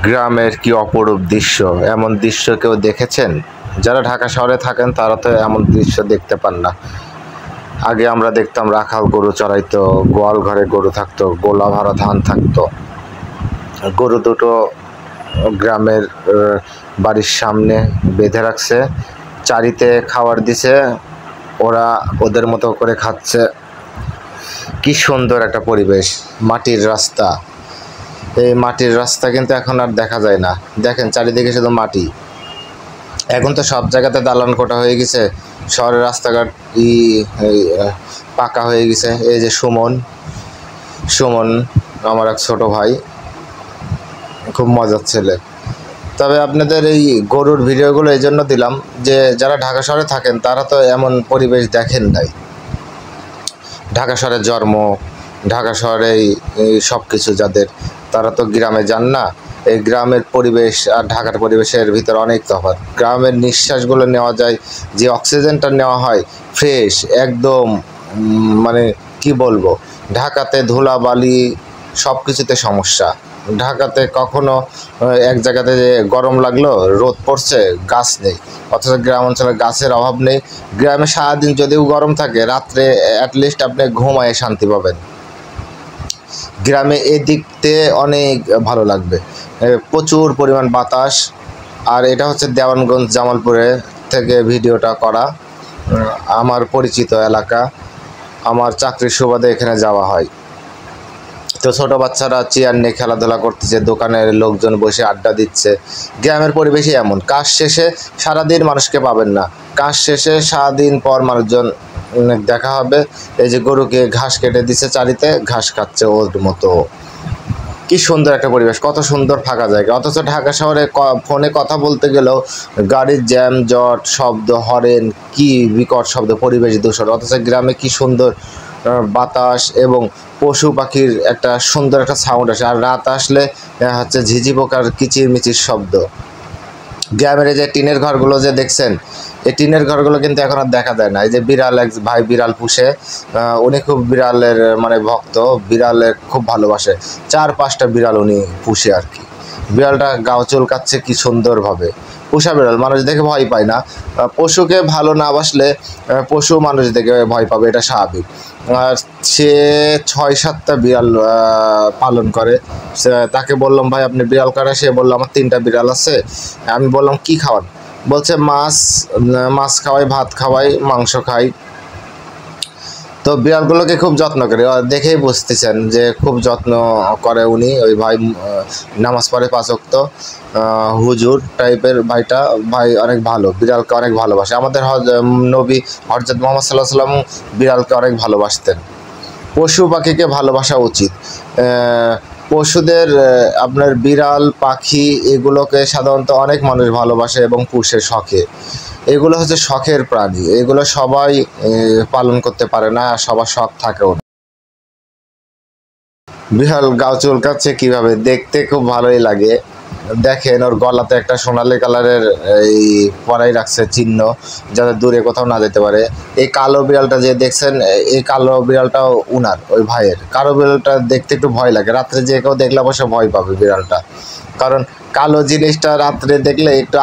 গ্রামের কি অপরূপ দৃশ্য! এমন দৃশ্য কেউ দেখেছেন? যারা ঢাকা শহরে থাকেন তারা তো এমন দৃশ্য দেখতে পান না। আগে আমরা দেখতাম রাখাল গরু চড়াইতো, গোয়াল ঘরে গরু থাকতো, গোলা ভরা ধান থাকতো। গরু দুটো গ্রামের বাড়ির সামনে বেঁধে রাখছে, চারিতে খাবার দিছে, ওরা ওদের মতো করে খাচ্ছে। কি সুন্দর একটা পরিবেশ! মাটির রাস্তা, এই মাটির রাস্তা কিন্তু এখন আর দেখা যায় না। দেখেন চারিদিকে শুধু মাটি। এখন তো সব জায়গাতে দালান কোঠা হয়ে গেছে, শহরের রাস্তাঘাট পাকা হয়ে গেছে। এই যে সুমন আমার এক ছোট ভাই, খুব মজার ছেলে। তবে আপনাদের এই গরুর ভিডিওগুলো এই জন্য দিলাম যে যারা ঢাকা শহরে থাকেন তারা তো এমন পরিবেশ দেখেন নাই। ঢাকা শহরে জন্ম, ঢাকা শহরে সব কিছু যাদের, তারা তো গ্রামে যান না। এই গ্রামের পরিবেশ আর ঢাকার পরিবেশের ভিতরে অনেক তফাৎ। গ্রামের নিঃশ্বাসগুলো নেওয়া যায়, যে অক্সিজেনটা নেওয়া হয় ফ্রেশ একদম, মানে কি বলবো, ঢাকাতে ধুলাবালি সব কিছুতে সমস্যা। ঢাকাতে কখনো এক জায়গাতে যে গরম লাগলো, রোদ পড়ছে, গাছ নেই, অথচ গ্রাম অঞ্চলে গাছের অভাব নেই। গ্রামে সারাদিন যদিও গরম থাকে, রাত্রে অ্যাটলিস্ট আপনি ঘুমায় শান্তি পাবেন। গ্রামে এদিকতে অনেক ভালো লাগবে, প্রচুর পরিমাণ বাতাস। আর এটা হচ্ছে দেওয়ানগঞ্জ জামালপুরে থেকে ভিডিওটা করা, আমার পরিচিত এলাকা, আমার চাকরির সুবাদে এখানে যাওয়া হয়। তো ছোট বাচ্চারা চেয়ার নিয়ে খেলাধুলা করতেছে, দোকানের লোকজন বসে আড্ডা দিচ্ছে। গ্রামের পরিবেশই এমন। কাজ শেষে সারাদিন মানুষকে পাবেন না, কাজ শেষে সারাদিন পর মানুষজন দেখা হবে। এই যে গরুকে ঘাস কেটে দিচ্ছে, চারিতে ঘাস খাচ্ছে ওর মতো। কি সুন্দর একটা পরিবেশ, কত সুন্দর ফাঁকা জায়গা। অথচ ঢাকা শহরে ফোনে কথা বলতে গেলেও গাড়ির জ্যাম জট, শব্দ, হরেন, কি বিকট শব্দ, পরিবেশ দূষণ। অথচ গ্রামে কি সুন্দর বাতাস এবং পশু পাখির একটা সুন্দর একটা সাউন্ড আসে। আর রাত আসলে হচ্ছে ঝিঝি পোকার কিচিরমিচির শব্দ। গ্রামের এই যে টিনের ঘরগুলো যে দেখছেন, এই টিনের ঘরগুলো কিন্তু এখন আর দেখা যায় না। এই যে বিড়াল, এক ভাই বিড়াল পুষে, উনি খুব বিড়ালের মানে ভক্ত, বিড়ালের খুব ভালোবাসে। 4-5টা বিড়াল উনি পুষে আর কি। বিড়ালটা গাও চুলকাচ্ছে কি সুন্দরভাবে। পোষা বিড়াল, মানুষ দেখে ভয় পায় না। পশুকে ভালো না বাসলে পশু মানুষ দেখে ভয় পাবে, এটা স্বাভাবিক। আর সে 6-7টা বিড়াল পালন করে। তাকে বললাম, ভাই আপনি বিড়াল কাটা? সে বললো, আমার 3টা বিড়াল আছে। আমি বললাম, কি খাওয়ান? বলছে মাছ খাওয়াই, ভাত খাওয়াই, মাংস খাই। তো বিড়ালগুলোকে খুব যত্ন করে, দেখেই বুঝতেছেন যে খুব যত্ন করে উনি। ওই ভাই নামাজ পড়ে 5 ওয়াক্ত, হুজুর টাইপের ভাই অনেক ভালো, বিড়ালকে অনেক ভালোবাসে। আমাদের নবী হযরত মুহাম্মদ সাল্লাল্লাহু আলাইহি ওয়াসাল্লাম বিড়ালকে অনেক ভালোবাসতেন। পশু পাখিকে ভালোবাসা উচিত। পশুদের, আপনার বিড়াল পাখি এগুলোকে সাধারণত অনেক মানুষ ভালোবাসে এবং পুষে শখে। এগুলো হচ্ছে শখের প্রাণী, এগুলো সবাই পালন করতে পারে না, সবার শখ থাকেও না। বিড়াল গাও চুলকাচ্ছে কিভাবে, দেখতে খুব ভালোই লাগে। দেখেন ওর গলাতে একটা সোনালি কালারের এই পরাই রাখছে চিহ্ন, যাতে দূরে কোথাও না যেতে পারে। এই কালো বিড়ালটা যে দেখছেন, এই কালো বিড়ালটাও উনার, ওই ভাইয়ের। কালো বিড়ালটা দেখতে একটু ভয় লাগে, রাত্রে যে কেউ দেখলে অবশ্য ভয় পাবে বিড়ালটা, কারণ কালো জিনিসটা রাত্রে দেখলে একটু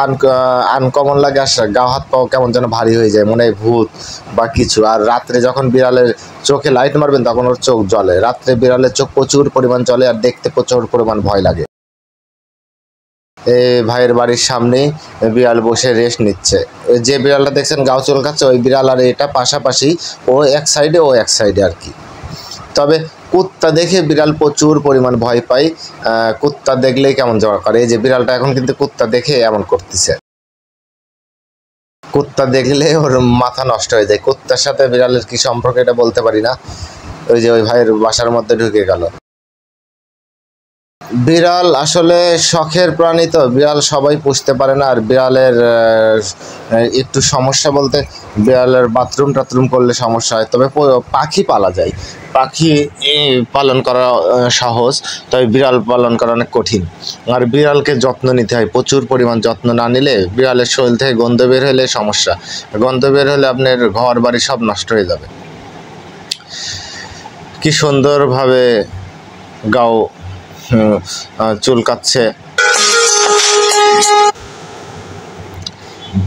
আনকমন লাগে, আর গা হাত পাও কেমন যেন ভারী হয়ে যায়, মনে হয় ভূত বা কিছু। আর রাত্রে যখন বিড়ালের চোখে লাইট মারবেন তখন ওর চোখ জ্বলে। রাত্রে বিড়ালের চোখ প্রচুর পরিমাণ জ্বলে আর দেখতে প্রচুর পরিমাণ ভয় লাগে। ভাইয়ের বাড়ির সামনে বিড়াল বসে রেস্ট নিচ্ছে। যে বিড়ালটা দেখছেন গাও চুলকাচ্ছে, ওই বিড়াল আর এটা পাশাপাশি, ও এক সাইডে আর কি। তবে কুত্তা দেখে বিড়াল প্রচুর পরিমাণ ভয় পায়, কুত্তা দেখলেই কেমন জ্বর করে। এই যে বিড়ালটা এখন কিন্তু কুত্তা দেখে এমন করতেছে, কুত্তা দেখলে ওর মাথা নষ্ট হয়ে যায়। কুত্তার সাথে বিড়ালের কি সম্পর্ক এটা বলতে পারি না। ওই যে ওই ভাইয়ের বাসার মধ্যে ঢুকে গেল। বিড়াল আসলে শখের প্রাণী, তো বিড়াল সবাই পুষতে পারে না। আর বিড়ালের একটু সমস্যা বলতে, বিড়ালের বাথরুম টাথরুম করলে সমস্যা হয়। তবে পাখি পালা যায়, পাখি পালন করা সহজ, তবে বিড়াল পালন করা অনেক কঠিন। আর বিড়ালকে যত্ন নিতে হয়, প্রচুর পরিমাণ যত্ন না নিলে বিড়ালের শরীর থেকে গন্ধ বের হলে সমস্যা। গন্ধ বের হলে আপনার ঘর বাড়ি সব নষ্ট হয়ে যাবে। কি সুন্দরভাবে গাও চুলকাচ্ছে।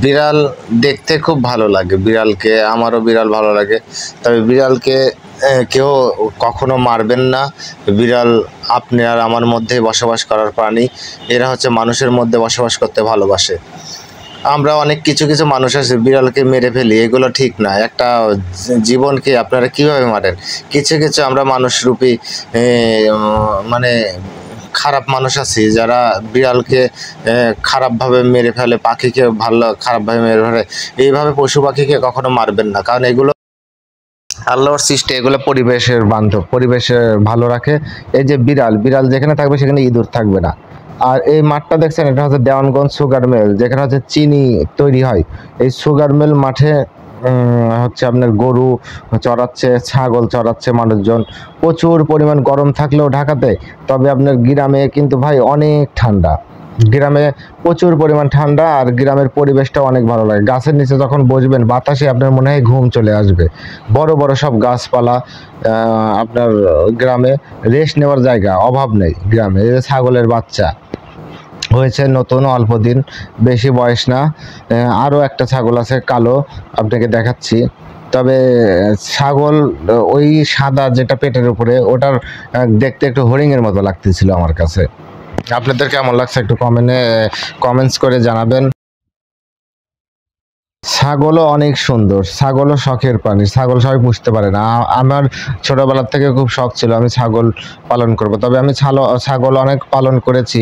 বিড়াল দেখতে খুব ভালো লাগে, বিড়ালকে আমারও বিড়াল ভালো লাগে। তবে বিড়ালকে কেউ কখনো মারবেন না। বিড়াল আপনি আর আমার মধ্যেই বসবাস করার প্রাণী। এরা হচ্ছে মানুষের মধ্যে বসবাস করতে ভালোবাসে। আমরা অনেক কিছু মানুষ আছে বিড়ালকে মেরে ফেলি, এগুলো ঠিক না। একটা জীবনকে আপনারা কিভাবে মারেন? কিছু আমরা মানুষরূপী মানে খারাপ মানুষ আছি যারা বিড়ালকে খারাপভাবে মেরে ফেলে, পাখিকে খারাপভাবে মেরে ফেলে। এইভাবে পশু পাখিকে কখনো মারবেন না, কারণ এগুলো আল্লাহর সৃষ্টি, এগুলো পরিবেশের বান্ধব, পরিবেশে ভালো রাখে। এই যে বিড়াল যেখানে থাকবে সেখানে ইঁদুর থাকবে না। আর এই মাঠটা দেখছেন, এটা হচ্ছে দেওয়ানগঞ্জ সুগার মিল, যেখানে হচ্ছে চিনি তৈরি হয়। এই সুগার মিল মাঠে হচ্ছে আপনার গরু চড়াচ্ছে, ছাগল চড়াচ্ছে মানুষজন। প্রচুর পরিমাণ গরম থাকলেও ঢাকাতে, তবে আপনার গ্রামে কিন্তু ভাই অনেক ঠান্ডা। গ্রামে প্রচুর পরিমাণ ঠান্ডা, আর গ্রামের পরিবেশটা অনেক ভালো লাগে। গাছের নিচে যখন বসবেন বাতাসে আপনার মনে হয় ঘুম চলে আসবে। বড় বড় সব গাছপালা, আপনার গ্রামে রেস্ট নেওয়ার জায়গা অভাব নেই গ্রামে। এই যে ছাগলের বাচ্চা হয়েছে নতুন, অল্প দিন, বেশি বয়স না। আরও একটা ছাগল আছে কালো, আপনাকে দেখাচ্ছি। তবে ছাগল ওই সাদা যেটা পেটের উপরে, ওটার দেখতে একটু হরিণের মতো লাগতেছিল আমার কাছে। আপনাদের কেমন লাগছে একটু কমেন্টস করে জানাবেন। ছাগলও অনেক সুন্দর, ছাগলও শখের প্রাণী। ছাগল সবাই পুষতে পারে না। আমার ছোটবেলার থেকে খুব শখ ছিল আমি ছাগল পালন করব। তবে আমি ছাগল অনেক পালন করেছি।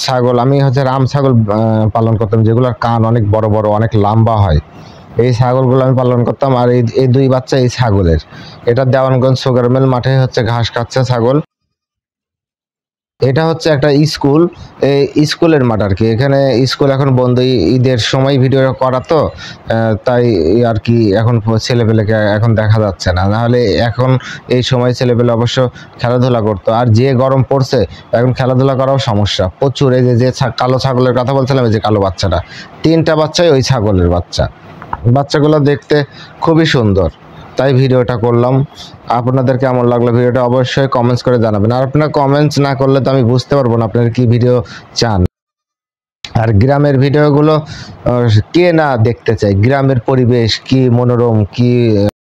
ছাগল আমি হচ্ছে রাম ছাগল পালন করতাম, যেগুলোর কান অনেক বড় বড়, অনেক লম্বা হয়। এই ছাগলগুলো আমি পালন করতাম। আর এই দুই বাচ্চা এই ছাগলের। এটা দেওয়ানগঞ্জ সুগার মিল মাঠে হচ্ছে ঘাস খাচ্ছে ছাগল। এটা হচ্ছে একটা স্কুল, এই স্কুলের মাঠ আর কি। এখানে স্কুল এখন বন্ধ, ঈদের সময় ভিডিও করা তো, তাই আর কি এখন ছেলেপেলেকে এখন দেখা যাচ্ছে না। নাহলে এখন এই সময় ছেলেপেলে অবশ্য খেলাধুলা করতো। আর যে গরম পড়ছে এখন খেলাধুলা করাও সমস্যা প্রচুর। এই যে কালো ছাগলের কথা বলছিলাম, এই যে কালো বাচ্চাটা, 3টা বাচ্চাই ওই ছাগলের বাচ্চা। বাচ্চাগুলো দেখতে খুবই সুন্দর, তাই ভিডিওটা করলাম। আপনাদের কেমন লাগলো ভিডিওটা অবশ্যই কমেন্টস করে জানাবেন। আর আপনারা কমেন্টস না করলে তো আমি বুঝতে পারবো না আপনারা কি ভিডিও চান। আর গ্রামের ভিডিওগুলো কে না দেখতে চায়? গ্রামের পরিবেশ কি মনোরম, কি